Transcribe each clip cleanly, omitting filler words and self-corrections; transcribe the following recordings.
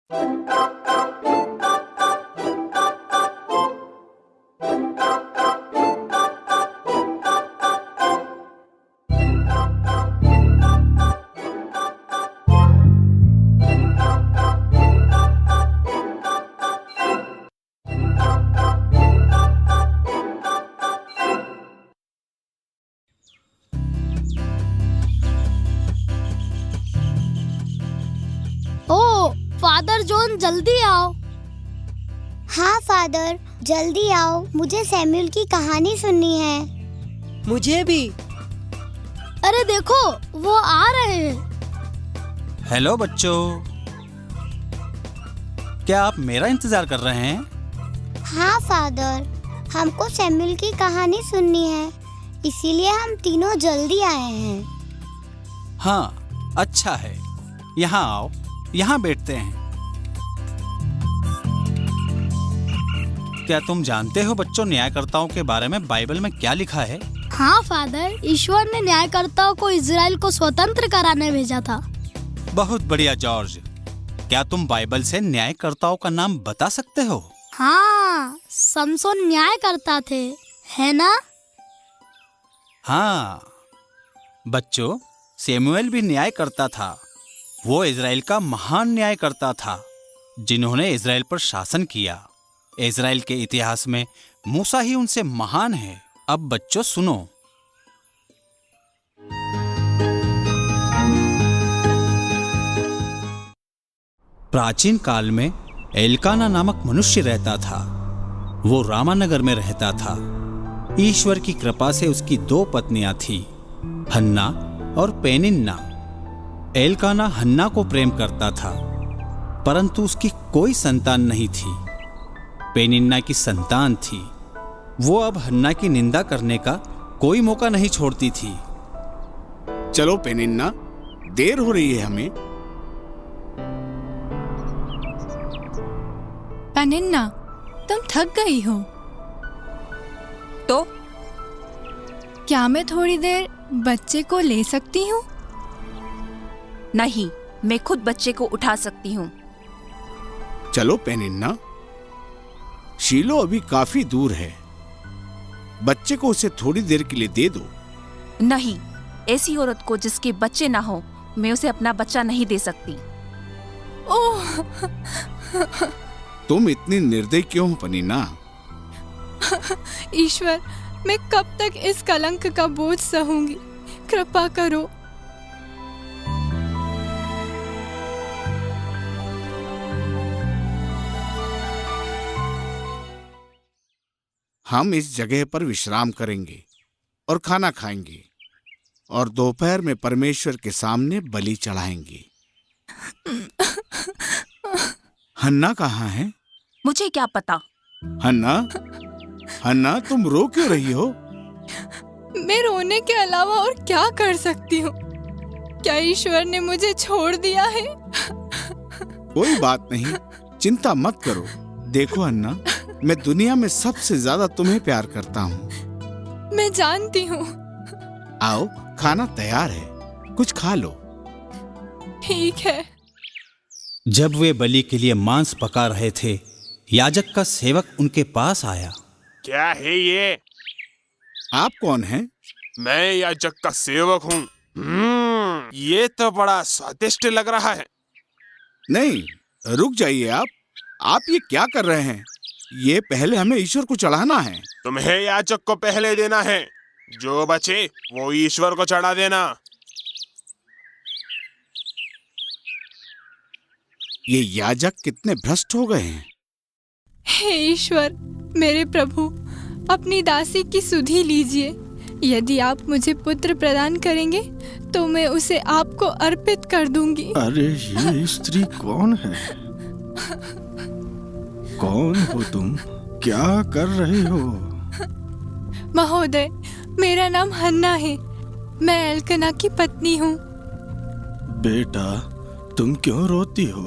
ओ father John, जल्दी आओ। हाँ फादर, जल्दी आओ, मुझे सैमुअल की कहानी सुननी है। मुझे भी। अरे देखो, वो आ रहे हैं। हेलो बच्चों, क्या आप मेरा इंतजार कर रहे हैं? हाँ फादर, हमको सैमुअल की कहानी सुननी है, इसीलिए हम तीनों जल्दी आए हैं। हाँ, अच्छा है। यहाँ आओ, यहाँ बैठते हैं। क्या तुम जानते हो बच्चों, न्यायकर्ताओं के बारे में बाइबल में क्या लिखा है? हाँ फादर, ईश्वर ने न्यायकर्ताओं को इजराइल को स्वतंत्र कराने भेजा था। बहुत बढ़िया जॉर्ज। क्या तुम बाइबल से न्यायकर्ताओं का नाम बता सकते हो? हाँ, समसोन न्याय करता थे, है ना? हाँ बच्चों, सैमुअल भी न्याय करता था। वो इजराइल का महान न्याय करता था, जिन्होंने इजराइल पर शासन किया। इजराइल के इतिहास में मूसा ही उनसे महान है। अब बच्चों सुनो। प्राचीन काल में एल्काना नामक मनुष्य रहता था। वो रामानगर में रहता था। ईश्वर की कृपा से उसकी 2 पत्नियां थीं, हन्ना और पेनिन्ना। एल्काना हन्ना को प्रेम करता था, परंतु उसकी कोई संतान नहीं थी। पेनिन्ना की संतान थी। वो अब हन्ना की निंदा करने का कोई मौका नहीं छोड़ती थी। चलो पेनिन्ना, देर हो रही है हमें। पेनिन्ना, तुम थक गई हो तो क्या मैं थोड़ी देर बच्चे को ले सकती हूँ? नहीं, मैं खुद बच्चे को उठा सकती हूँ। चलो पेनिन्ना, शीलो अभी काफी दूर है। बच्चे को उसे थोड़ी देर के लिए दे दो। नहीं, ऐसी औरत को जिसके बच्चे ना हो, मैं उसे अपना बच्चा नहीं दे सकती। ओह, तुम इतनी निर्दयी क्यों हो पेनिन्ना? ईश्वर, मैं कब तक इस कलंक का बोझ सहूंगी? कृपा करो। हम इस जगह पर विश्राम करेंगे और खाना खाएंगे और दोपहर में परमेश्वर के सामने बलि चढ़ाएंगे। हन्ना कहाँ है? मुझे क्या पता। हन्ना, हन्ना, तुम रो क्यों रही हो? मैं रोने के अलावा और क्या कर सकती हूँ? क्या ईश्वर ने मुझे छोड़ दिया है? कोई बात नहीं, चिंता मत करो। देखो हन्ना, मैं दुनिया में सबसे ज्यादा तुम्हें प्यार करता हूँ। मैं जानती हूँ। आओ, खाना तैयार है, कुछ खा लो। ठीक है। जब वे बलि के लिए मांस पका रहे थे, याजक का सेवक उनके पास आया। क्या है ये? आप कौन हैं? मैं याजक का सेवक हूँ। ये तो बड़ा स्वादिष्ट लग रहा है। नहीं, रुक जाइए आप ये क्या कर रहे हैं? ये पहले हमें ईश्वर को चढ़ाना है। तुम्हें याजक को पहले देना है, जो बचे वो ईश्वर को चढ़ा देना। ये याजक कितने भ्रष्ट हो गए हैं। हे ईश्वर, मेरे प्रभु, अपनी दासी की सुधि लीजिए। यदि आप मुझे पुत्र प्रदान करेंगे तो मैं उसे आपको अर्पित कर दूंगी। अरे ये स्त्री कौन है? कौन हो तुम? क्या कर रहे हो? महोदय, मेरा नाम हन्ना है। मैं एल्कना की पत्नी हूँ। बेटा, तुम क्यों रोती हो?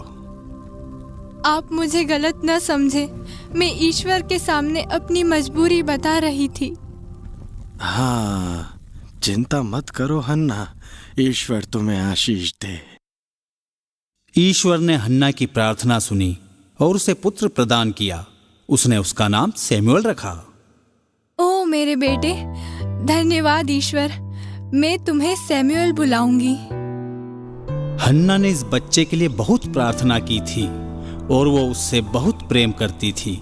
आप मुझे गलत न समझे, मैं ईश्वर के सामने अपनी मजबूरी बता रही थी। हाँ, चिंता मत करो हन्ना, ईश्वर तुम्हें आशीष दे। ईश्वर ने हन्ना की प्रार्थना सुनी और उसे पुत्र प्रदान किया। उसने उसका नाम सैमुअल रखा। ओ मेरे बेटे, धन्यवाद ईश्वर, मैं तुम्हें सैमुअल बुलाऊंगी। हन्ना ने इस बच्चे के लिए बहुत प्रार्थना की थी और वो उससे बहुत प्रेम करती थी,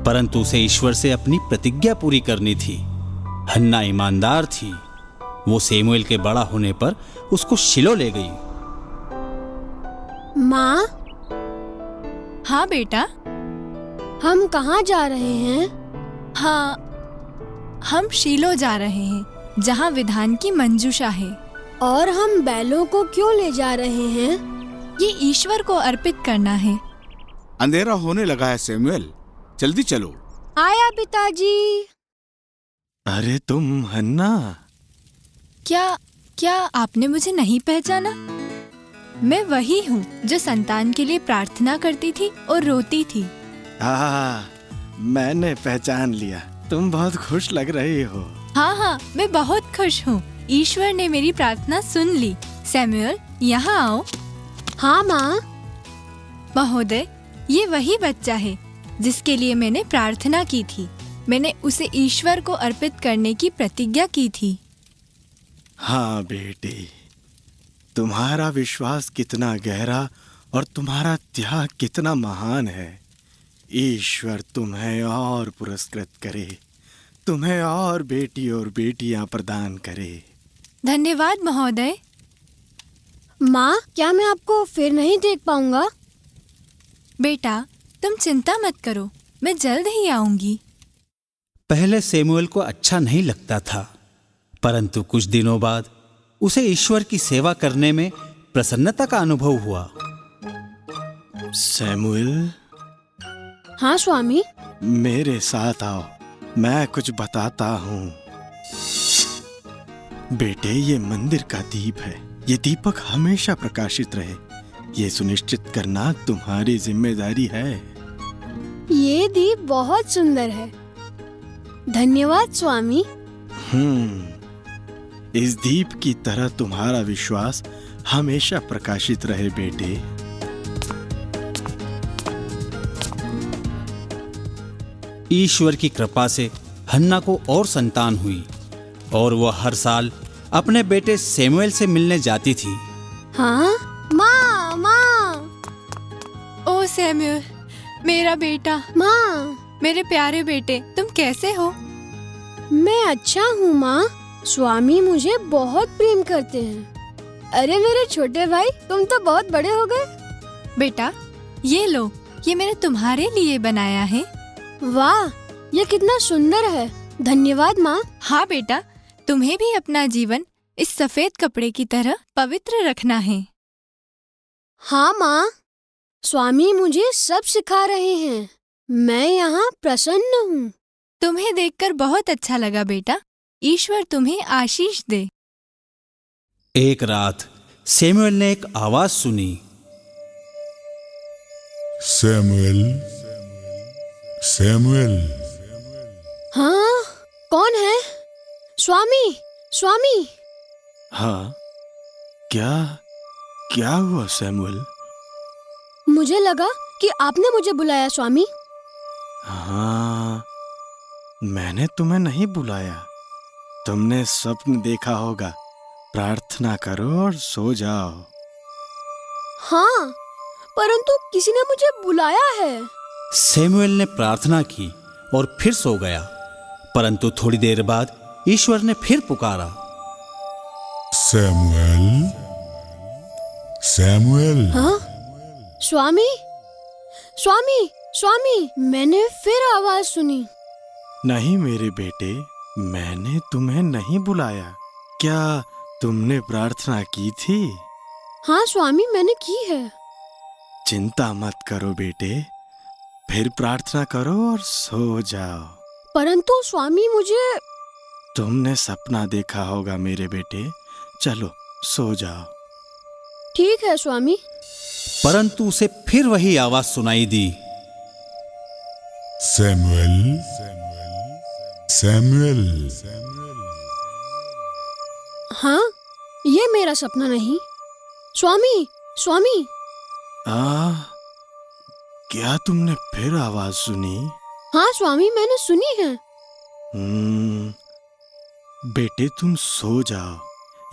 परंतु उसे ईश्वर से अपनी प्रतिज्ञा पूरी करनी थी। हन्ना ईमानदार थी। वो सैमुअल के बड़ा होने पर उसको शिलो ले गई। माँ, हाँ बेटा। हम कहाँ जा रहे हैं? हाँ, हम शीलो जा रहे हैं, जहाँ विधान की मंजूषा है। और हम बैलों को क्यों ले जा रहे हैं? ये ईश्वर को अर्पित करना है। अंधेरा होने लगा है सैमुअल, जल्दी चलो। आया पिताजी। अरे तुम हन्ना? क्या आपने मुझे नहीं पहचाना? मैं वही हूँ जो संतान के लिए प्रार्थना करती थी और रोती थी। मैंने पहचान लिया। तुम बहुत खुश लग रही हो। हाँ, मैं बहुत खुश हूँ। ईश्वर ने मेरी प्रार्थना सुन ली। सैमुअल, यहाँ आओ। हाँ माँ। महोदय, ये वही बच्चा है जिसके लिए मैंने प्रार्थना की थी। मैंने उसे ईश्वर को अर्पित करने की प्रतिज्ञा की थी। हाँ बेटी, तुम्हारा विश्वास कितना गहरा और तुम्हारा त्याग कितना महान है। ईश्वर तुम्हें और पुरस्कृत करे, तुम्हें और बेटी और बेटियां प्रदान करे। धन्यवाद महोदय। माँ, क्या मैं आपको फिर नहीं देख पाऊंगा? बेटा, तुम चिंता मत करो, मैं जल्द ही आऊंगी। पहले सैमुअल को अच्छा नहीं लगता था, परंतु कुछ दिनों बाद उसे ईश्वर की सेवा करने में प्रसन्नता का अनुभव हुआ। सैमुअल, हाँ स्वामी। मेरे साथ आओ, मैं कुछ बताता हूँ। बेटे, ये मंदिर का दीप है। ये दीपक हमेशा प्रकाशित रहे, ये सुनिश्चित करना तुम्हारी जिम्मेदारी है। ये दीप बहुत सुंदर है। धन्यवाद स्वामी। इस दीप की तरह तुम्हारा विश्वास हमेशा प्रकाशित रहे बेटे। ईश्वर की कृपा से हन्ना को और संतान हुई और वह हर साल अपने बेटे सैमुअल से मिलने जाती थी। हाँ माँ, माँ। ओ सैमुअल, मेरा बेटा। माँ, मेरे प्यारे बेटे, तुम कैसे हो? मैं अच्छा हूँ माँ। स्वामी मुझे बहुत प्रेम करते हैं। अरे मेरे छोटे भाई, तुम तो बहुत बड़े हो गए। बेटा, ये लो, ये मैंने तुम्हारे लिए बनाया है। वाह, ये कितना सुंदर है। धन्यवाद माँ। हाँ बेटा, तुम्हें भी अपना जीवन इस सफेद कपड़े की तरह पवित्र रखना है। हाँ माँ, स्वामी मुझे सब सिखा रहे हैं। मैं यहाँ प्रसन्न हूँ। तुम्हें देखकर बहुत अच्छा लगा बेटा। ईश्वर तुम्हें आशीष दे। एक रात सैमुअल ने एक आवाज सुनी। Samuel, Samuel. हाँ, कौन है? स्वामी, स्वामी। हाँ, क्या हुआ सैमुअल? मुझे लगा कि आपने मुझे बुलाया स्वामी। हाँ, मैंने तुम्हें नहीं बुलाया। तुमने स्वप्न देखा होगा। प्रार्थना करो और सो जाओ। हाँ, परंतु किसी ने मुझे बुलाया है। सैमुअल ने प्रार्थना की और फिर सो गया, परंतु थोड़ी देर बाद ईश्वर ने फिर पुकारा। Samuel, Samuel. हाँ? स्वामी, स्वामी, स्वामी। मैंने फिर आवाज सुनी। नहीं मेरे बेटे, मैंने तुम्हें नहीं बुलाया। क्या तुमने प्रार्थना की थी? हाँ स्वामी, मैंने की है। चिंता मत करो बेटे, फिर प्रार्थना करो और सो जाओ। परंतु स्वामी मुझे। तुमने सपना देखा होगा मेरे बेटे। चलो सो जाओ। ठीक है स्वामी। परंतु उसे फिर वही आवाज सुनाई दी। Samuel, Samuel. हाँ, ये मेरा सपना नहीं। स्वामी, स्वामी, क्या तुमने फिर आवाज सुनी? हाँ स्वामी, मैंने सुनी है। बेटे तुम सो जाओ।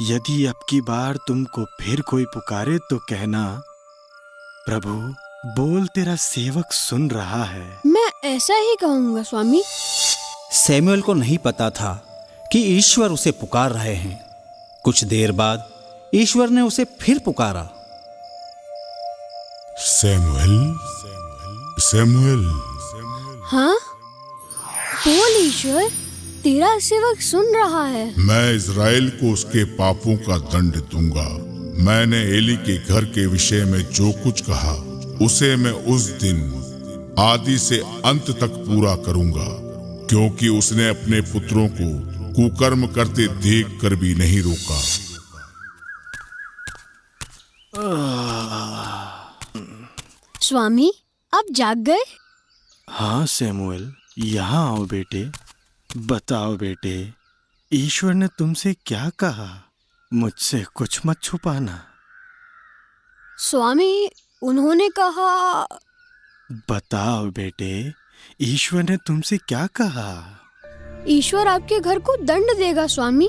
यदि अब की बार तुमको फिर कोई पुकारे तो कहना, प्रभु बोल, तेरा सेवक सुन रहा है। मैं ऐसा ही कहूँगा स्वामी। सैमुअल को नहीं पता था कि ईश्वर उसे पुकार रहे हैं। कुछ देर बाद ईश्वर ने उसे फिर पुकारा। Samuel, Samuel. हाँ, बोल ईश्वर, तेरा सेवक सुन रहा है। मैं इज़राइल को उसके पापों का दंड दूंगा। मैंने एली के घर के विषय में जो कुछ कहा उसे मैं उस दिन आदि से अंत तक पूरा करूंगा, क्योंकि उसने अपने पुत्रों को कुकर्म करते देखकर भी नहीं रोका। स्वामी, आप जाग गए? हाँ सैमुअल, यहाँ आओ बेटे। बताओ बेटे, ईश्वर ने तुमसे क्या कहा? मुझसे कुछ मत छुपाना। स्वामी, उन्होंने कहा। बताओ बेटे, ईश्वर ने तुमसे क्या कहा? ईश्वर आपके घर को दंड देगा स्वामी,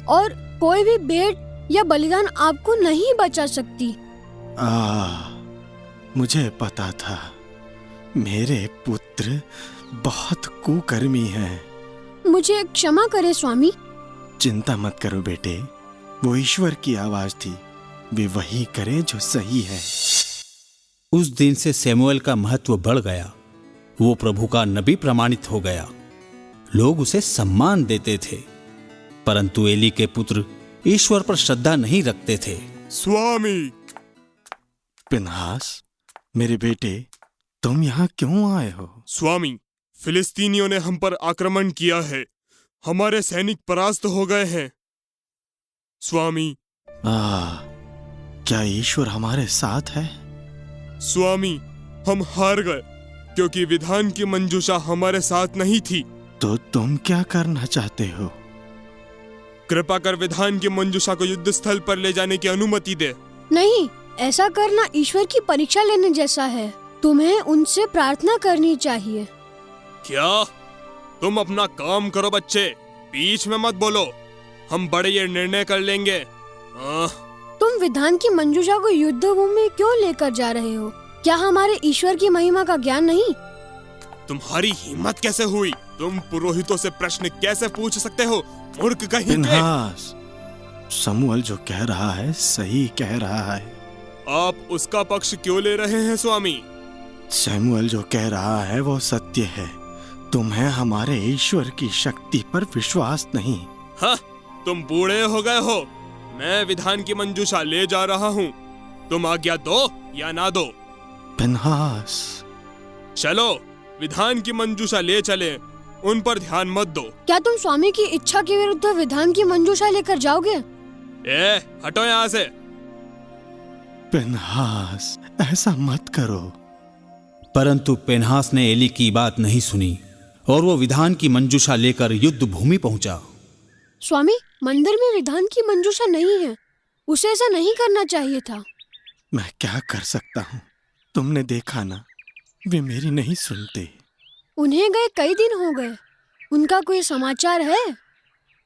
और कोई भी भेंट या बलिदान आपको नहीं बचा सकती। मुझे पता था। मेरे पुत्र बहुत कुकर्मी हैं। मुझे क्षमा करे स्वामी। चिंता मत करो बेटे, वो ईश्वर की आवाज थी। वे वही करे जो सही है। उस दिन से सैमुअल का महत्व बढ़ गया। वो प्रभु का नबी प्रमाणित हो गया। लोग उसे सम्मान देते थे, परंतु एली के पुत्र ईश्वर पर श्रद्धा नहीं रखते थे। स्वामी, पिनहास, मेरे बेटे, तुम यहाँ क्यों आए हो? स्वामी, फिलिस्तीनियों ने हम पर आक्रमण किया है। हमारे सैनिक परास्त हो गए हैं। स्वामी, क्या ईश्वर हमारे साथ है? स्वामी, हम हार गए क्योंकि विधान की मंजूषा हमारे साथ नहीं थी। तो तुम क्या करना चाहते हो? कृपा कर विधान की मंजूषा को युद्ध स्थल पर ले जाने की अनुमति दे। नहीं, ऐसा करना ईश्वर की परीक्षा लेने जैसा है। तुम्हें उनसे प्रार्थना करनी चाहिए। क्या? तुम अपना काम करो बच्चे, बीच में मत बोलो। हम बड़े ये निर्णय कर लेंगे। तुम विधान की मंजूषा को युद्ध भूमि में क्यों लेकर जा रहे हो? क्या हमारे ईश्वर की महिमा का ज्ञान नहीं? तुम्हारी हिम्मत कैसे हुई? तुम पुरोहितों से प्रश्न कैसे पूछ सकते हो? मूर्ख कहीं के। पिनहास, समूएल जो कह रहा है सही कह रहा है। आप उसका पक्ष क्यों ले रहे हैं स्वामी? सैमुअल जो कह रहा है वो सत्य है। तुम्हें हमारे ईश्वर की शक्ति पर विश्वास नहीं। हाँ, तुम बूढ़े हो गए हो। मैं विधान की मंजूषा ले जा रहा हूँ। तुम आज्ञा दो या ना दो। पिनहास, चलो, विधान की मंजूषा ले चले। उन पर ध्यान मत दो। क्या तुम स्वामी की इच्छा के विरुद्ध विधान की मंजूषा लेकर जाओगे? हटो यहाँ से। पिनहास, ऐसा मत करो। परंतु पिनहास ने एली की बात नहीं सुनी और वो विधान की मंजूषा लेकर युद्ध भूमि पहुंचा। स्वामी, मंदिर में विधान की मंजूषा नहीं है। उसे ऐसा नहीं करना चाहिए था। मैं क्या कर सकता हूँ? तुमने देखा ना, वे मेरी नहीं सुनते। उन्हें गए कई दिन हो गए। उनका कोई समाचार है?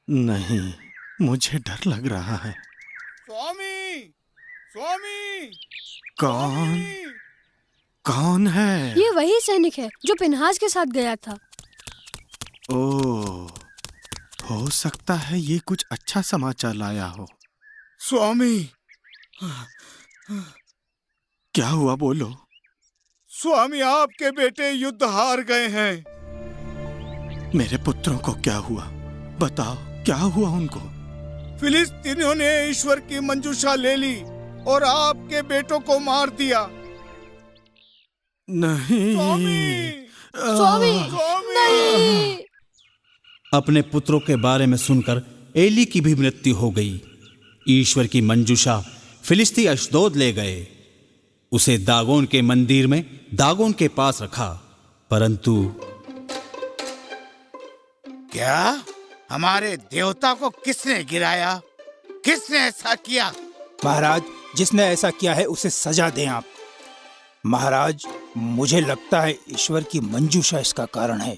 नहीं, मुझे डर लग रहा है। स्वामी, स्वामी, कौन? कौन है? ये वही सैनिक है जो पिनहास के साथ गया था। ओह, हो सकता है ये कुछ अच्छा समाचार लाया हो। स्वामी, क्या हुआ, बोलो। स्वामी, आपके बेटे युद्ध हार गए हैं। मेरे पुत्रों को क्या हुआ? बताओ, क्या हुआ उनको? फिलिस्तीनियों ने ईश्वर की मंजूषा ले ली और आपके बेटों को मार दिया। नहीं। स्वामी, नहीं। अपने पुत्रों के बारे में सुनकर एली की भी मृत्यु हो गई। ईश्वर की मंजूषा फिलिस्ती अशदोद ले गए। उसे दागोन के मंदिर में दागोन के पास रखा, परंतु क्या हमारे देवता को किसने गिराया? किसने ऐसा किया? महाराज, जिसने ऐसा किया है उसे सजा दें आप। महाराज, मुझे लगता है ईश्वर की मंजूषा इसका कारण है।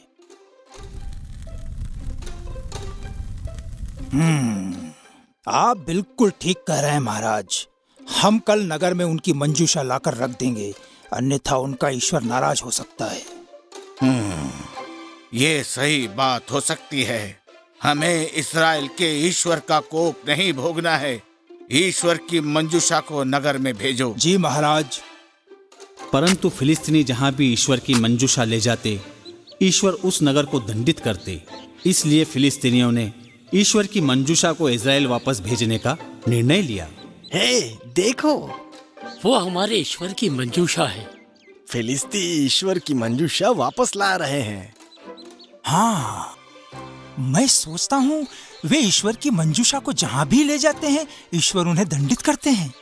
आप बिल्कुल ठीक कह रहे हैं महाराज। हम कल नगर में उनकी मंजूषा लाकर रख देंगे, अन्यथा उनका ईश्वर नाराज हो सकता है। ये सही बात हो सकती है। हमें इस्राएल के ईश्वर का कोप नहीं भोगना है। ईश्वर की मंजूषा को नगर में भेजो। जी महाराज। परंतु फिलिस्तीनी जहां भी ईश्वर की मंजूषा ले जाते, ईश्वर उस नगर को दंडित करते। इसलिए फिलिस्तीनियों ने ईश्वर की मंजूषा को इजराइल वापस भेजने का निर्णय लिया। हे, देखो, वो हमारे ईश्वर की मंजूषा है। फिलिस्ती ईश्वर की मंजूषा वापस ला रहे हैं। हाँ, मैं सोचता हूँ वे ईश्वर की मंजूषा को जहाँ भी ले जाते हैं, ईश्वर उन्हें दंडित करते हैं।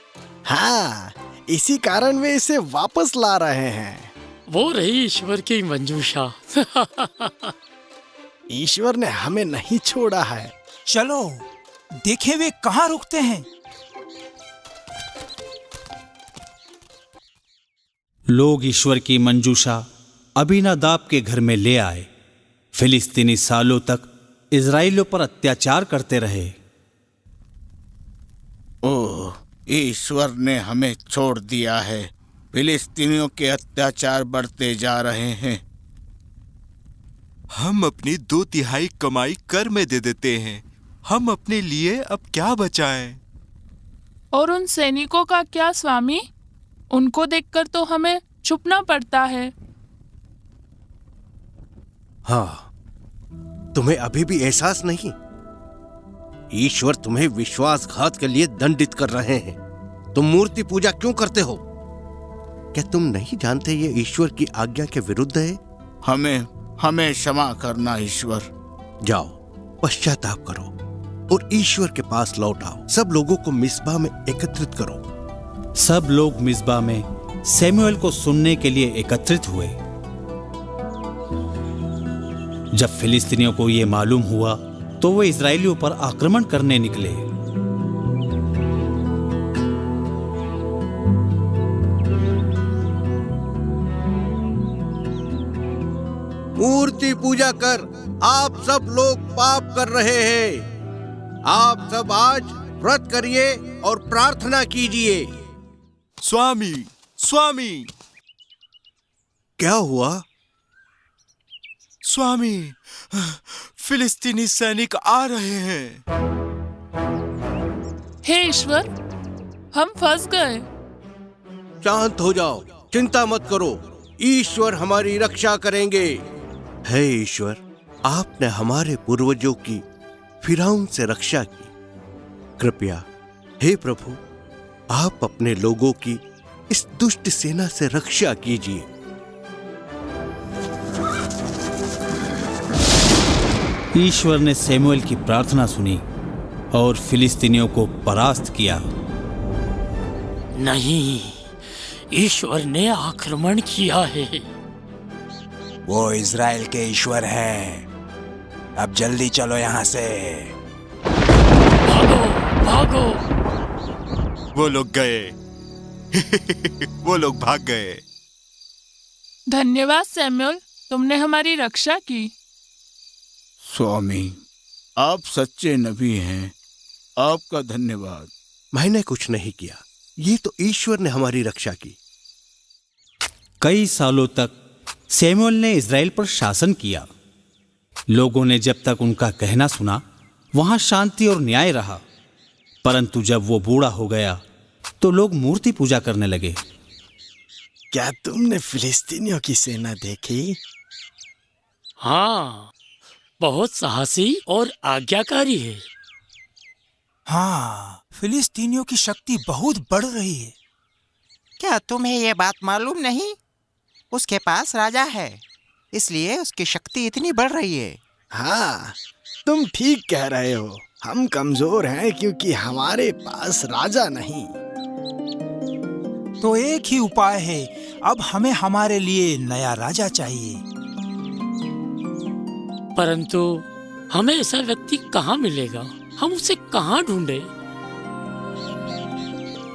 हाँ, इसी कारण वे इसे वापस ला रहे हैं। वो रही ईश्वर की मंजूषा। ईश्वर ने हमें नहीं छोड़ा है। चलो देखें वे कहाँ रुकते हैं। लोग ईश्वर की मंजूषा अबीनादाब के घर में ले आए। फिलिस्तीनी सालों तक इजराइलियों पर अत्याचार करते रहे। ओह, ईश्वर ने हमें छोड़ दिया है। फिलिस्तीनियों के अत्याचार बढ़ते जा रहे हैं। हम अपनी 2/3 कमाई कर में दे देते हैं। हम अपने लिए अब क्या बचाएं? और उन सैनिकों का क्या स्वामी? उनको देखकर तो हमें छुपना पड़ता है। हाँ, तुम्हें अभी भी एहसास नहीं? ईश्वर तुम्हें विश्वासघात के लिए दंडित कर रहे हैं। तुम मूर्ति पूजा क्यों करते हो? क्या तुम नहीं जानते ये ईश्वर की आज्ञा के विरुद्ध है? हमें क्षमा करना ईश्वर। जाओ, पश्चाताप करो और ईश्वर के पास लौट आओ। सब लोगों को मिस्बा में एकत्रित करो। सब लोग मिस्बा में सैमुएल को सुनने के लिए एकत्रित हुए। जब फिलिस्तीनियों को यह मालूम हुआ तो वे इजराइलियों पर आक्रमण करने निकले। मूर्ति पूजा कर आप सब लोग पाप कर रहे हैं। आप सब आज व्रत करिए और प्रार्थना कीजिए। स्वामी, स्वामी। क्या हुआ? स्वामी, फिलिस्तीनी सैनिक आ रहे हैं। हे ईश्वर, हम फंस गए। शांत हो जाओ, चिंता मत करो, ईश्वर हमारी रक्षा करेंगे। हे ईश्वर, आपने हमारे पूर्वजों की फिरौन से रक्षा की। कृपया हे प्रभु, आप अपने लोगों की इस दुष्ट सेना से रक्षा कीजिए। ईश्वर ने सैमुएल की प्रार्थना सुनी और फिलिस्तीनियों को परास्त किया। नहीं, ईश्वर ने आक्रमण किया है। वो इजराइल के ईश्वर हैं। अब जल्दी चलो यहाँ से। भागो, भागो। वो लोग गए। वो लोग भाग गए। धन्यवाद सैमुएल, तुमने हमारी रक्षा की। स्वामी, आप सच्चे नबी हैं। आपका धन्यवाद। मैंने कुछ नहीं किया, ये तो ईश्वर ने हमारी रक्षा की। कई सालों तक सैमुएल ने इजराइल पर शासन किया। लोगों ने जब तक उनका कहना सुना, वहां शांति और न्याय रहा। परंतु जब वो बूढ़ा हो गया तो लोग मूर्ति पूजा करने लगे। क्या तुमने फिलिस्तीनियों की सेना देखी? हाँ, बहुत साहसी और आज्ञाकारी है। हाँ, फिलिस्तीनियों की शक्ति बहुत बढ़ रही है। क्या तुम्हें ये बात मालूम नहीं? उसके पास राजा है, इसलिए उसकी शक्ति इतनी बढ़ रही है। हाँ, तुम ठीक कह रहे हो। हम कमजोर हैं क्योंकि हमारे पास राजा नहीं। तो एक ही उपाय है, अब हमें हमारे लिए नया राजा चाहिए। परंतु हमें ऐसा व्यक्ति कहाँ मिलेगा? हम उसे कहाँ ढूंढे?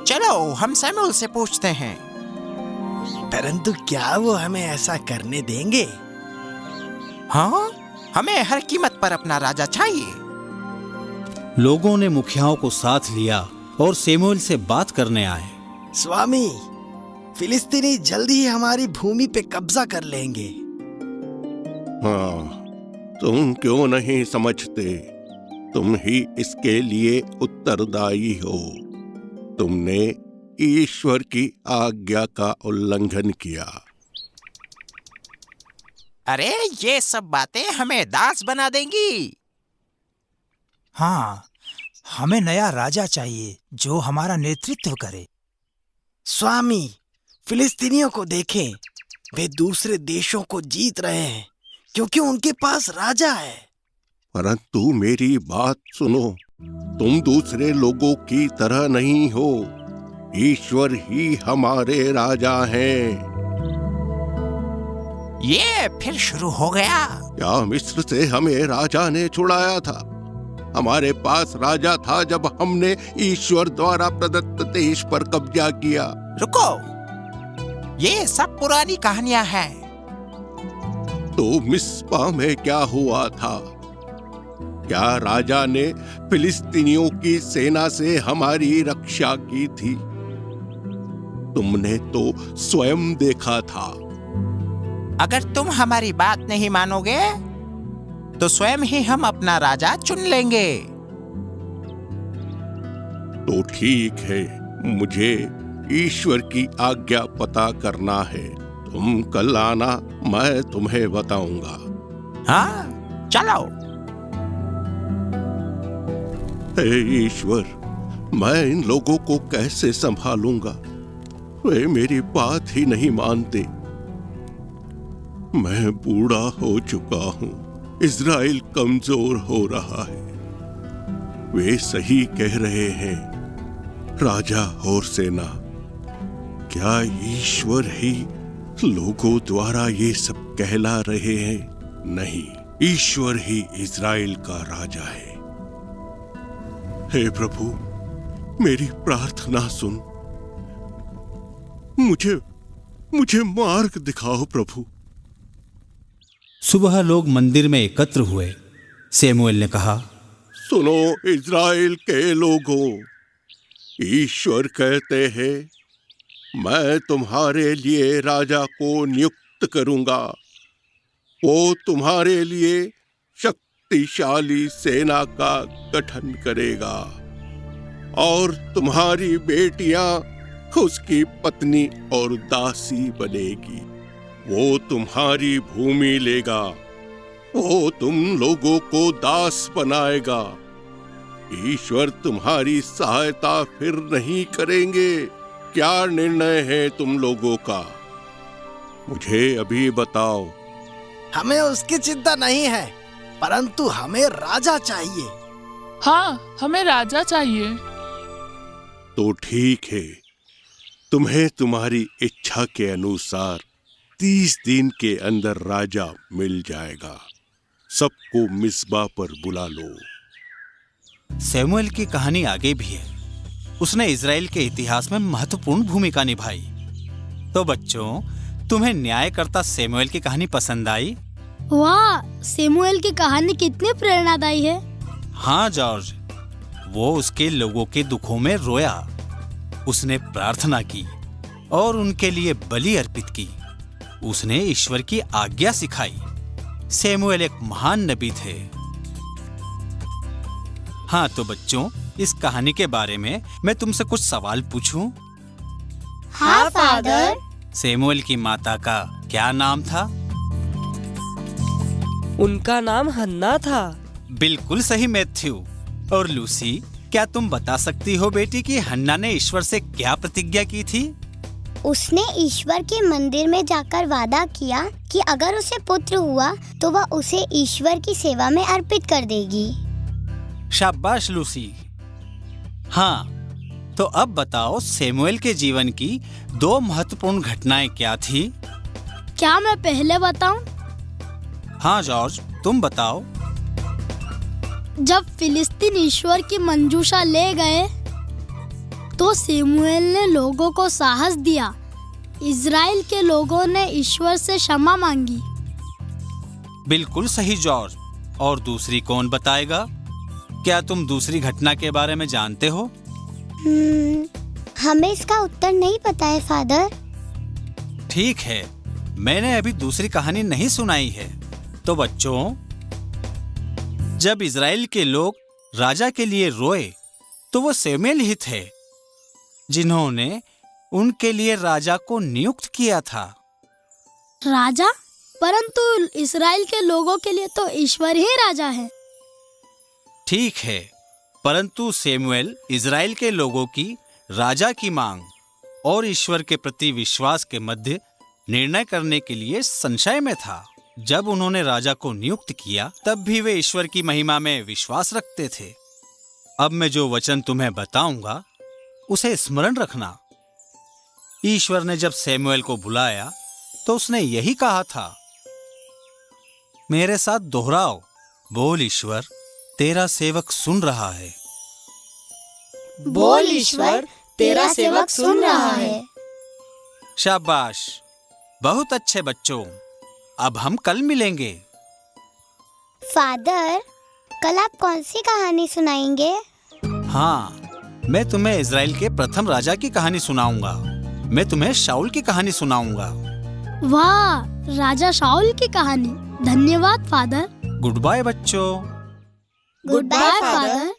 चलो हम सैमुअल से पूछते हैं। परंतु क्या वो हमें ऐसा करने देंगे? हाँ, हमें हर कीमत पर अपना राजा चाहिए। लोगों ने मुखियाओं को साथ लिया और सैमुअल से बात करने आए। स्वामी, फिलिस्तीनी जल्दी ही हमारी भूमि पे कब्जा कर लेंगे। हाँ, तुम क्यों नहीं समझते? तुम ही इसके लिए उत्तरदायी हो। तुमने ईश्वर की आज्ञा का उल्लंघन किया। अरे ये सब बातें हमें दास बना देंगी। हाँ, हमें नया राजा चाहिए जो हमारा नेतृत्व करे। स्वामी, फिलिस्तीनियों को देखें, वे दूसरे देशों को जीत रहे हैं क्योंकि उनके पास राजा है। परंतु मेरी बात सुनो, तुम दूसरे लोगों की तरह नहीं हो। ईश्वर ही हमारे राजा हैं। ये फिर शुरू हो गया। क्या मिस्र से हमें राजा ने छुड़ाया था? हमारे पास राजा था जब हमने ईश्वर द्वारा प्रदत्त देश पर कब्जा किया। रुको, ये सब पुरानी कहानियां हैं। तो मिस्पा में क्या हुआ था? क्या राजा ने फिलिस्तीनियों की सेना से हमारी रक्षा की थी? तुमने तो स्वयं देखा था। अगर तुम हमारी बात नहीं मानोगे तो स्वयं ही हम अपना राजा चुन लेंगे। तो ठीक है, मुझे ईश्वर की आज्ञा पता करना है। तुम कल आना, मैं तुम्हें बताऊंगा। हाँ, चलो। हे ईश्वर, मैं इन लोगों को कैसे संभालूंगा? वे मेरी बात ही नहीं मानते। मैं बूढ़ा हो चुका हूँ। इज़राइल कमजोर हो रहा है। वे सही कह रहे हैं, राजा और सेना। क्या ईश्वर ही लोगों द्वारा ये सब कहला रहे हैं? नहीं, ईश्वर ही इज़राइल का राजा है। हे प्रभु, मेरी प्रार्थना सुन। मुझे मार्ग दिखाओ प्रभु। सुबह लोग मंदिर में एकत्र हुए। सैमुएल ने कहा, सुनो इज़राइल के लोगों, ईश्वर कहते हैं, मैं तुम्हारे लिए राजा को नियुक्त करूंगा। वो तुम्हारे लिए शक्तिशाली सेना का गठन करेगा और तुम्हारी बेटियां उसकी पत्नी और दासी बनेगी। वो तुम्हारी भूमि लेगा। वो तुम लोगों को दास बनाएगा। ईश्वर तुम्हारी सहायता फिर नहीं करेंगे। क्या निर्णय है तुम लोगों का? मुझे अभी बताओ। हमें उसकी चिंता नहीं है, परंतु हमें राजा चाहिए। हाँ, हमें राजा चाहिए। तो ठीक है, तुम्हें तुम्हारी इच्छा के अनुसार 30 दिन के अंदर राजा मिल जाएगा। सबको मिस्बा पर बुला लो। सैमुएल की कहानी आगे भी है। उसने इज़राइल के इतिहास में महत्वपूर्ण भूमिका निभाई। तो बच्चों, तुम्हें न्यायकर्ता सैमुएल की कहानी पसंद आई? वाह, सैमुएल की कहानी कितनी प्रेरणादायी है। हाँ जॉर्ज, वो उसके लोगों के दुखों में रोया। उसने प्रार्थना की और उनके लिए बलि अर्पित की। उसने ईश्वर की आज्ञा सिखाई। सैमुएल एक महान नबी थे। हाँ तो बच्चों, इस कहानी के बारे में मैं तुमसे कुछ सवाल पूछूं? हाँ फादर। सैमुएल की माता का क्या नाम था? उनका नाम हन्ना था। बिल्कुल सही मैथ्यू। और लूसी, क्या तुम बता सकती हो बेटी कि हन्ना ने ईश्वर से क्या प्रतिज्ञा की थी? उसने ईश्वर के मंदिर में जाकर वादा किया कि अगर उसे पुत्र हुआ तो वह उसे ईश्वर की सेवा में अर्पित कर देगी। शाबाश लूसी। हाँ, तो अब बताओ, सैमुएल के जीवन की 2 महत्वपूर्ण घटनाएं क्या थी? क्या मैं पहले बताऊं? हाँ जॉर्ज, तुम बताओ। जब फिलिस्तीन ईश्वर की मंजूषा ले गए तो शमूएल ने लोगों को साहस दिया। इज़राइल के लोगों ने ईश्वर से क्षमा मांगी। बिल्कुल सही जॉर्ज। और दूसरी कौन बताएगा? क्या तुम दूसरी घटना के बारे में जानते हो? हमें इसका उत्तर नहीं पता है फादर। ठीक है, मैंने अभी दूसरी कहानी नहीं सुनाई है। तो बच्चों, जब इज़राइल के लोग राजा के लिए रोए तो वो शमूएल ही थे जिन्होंने उनके लिए राजा को नियुक्त किया था। राजा? परंतु इज़राइल के लोगों के लिए तो ईश्वर ही राजा है। ठीक है, परंतु शमूएल इज़राइल के लोगों की राजा की मांग और ईश्वर के प्रति विश्वास के मध्य निर्णय करने के लिए संशय में था। जब उन्होंने राजा को नियुक्त किया तब भी वे ईश्वर की महिमा में विश्वास रखते थे। अब मैं जो वचन तुम्हें बताऊंगा उसे स्मरण रखना। ईश्वर ने जब शमूएल को बुलाया तो उसने यही कहा था। मेरे साथ दोहराओ, बोल ईश्वर, तेरा सेवक सुन रहा है। बोल ईश्वर, तेरा सेवक सुन रहा है। शाबाश, बहुत अच्छे बच्चों। अब हम कल मिलेंगे। फादर, कल आप कौन सी कहानी सुनाएंगे? हाँ, मैं तुम्हें इज़राइल के प्रथम राजा की कहानी सुनाऊंगा। मैं तुम्हें शाऊल की कहानी सुनाऊंगा। वाह, राजा शाऊल की कहानी। धन्यवाद फादर। गुड बाय बच्चों। Good bye father.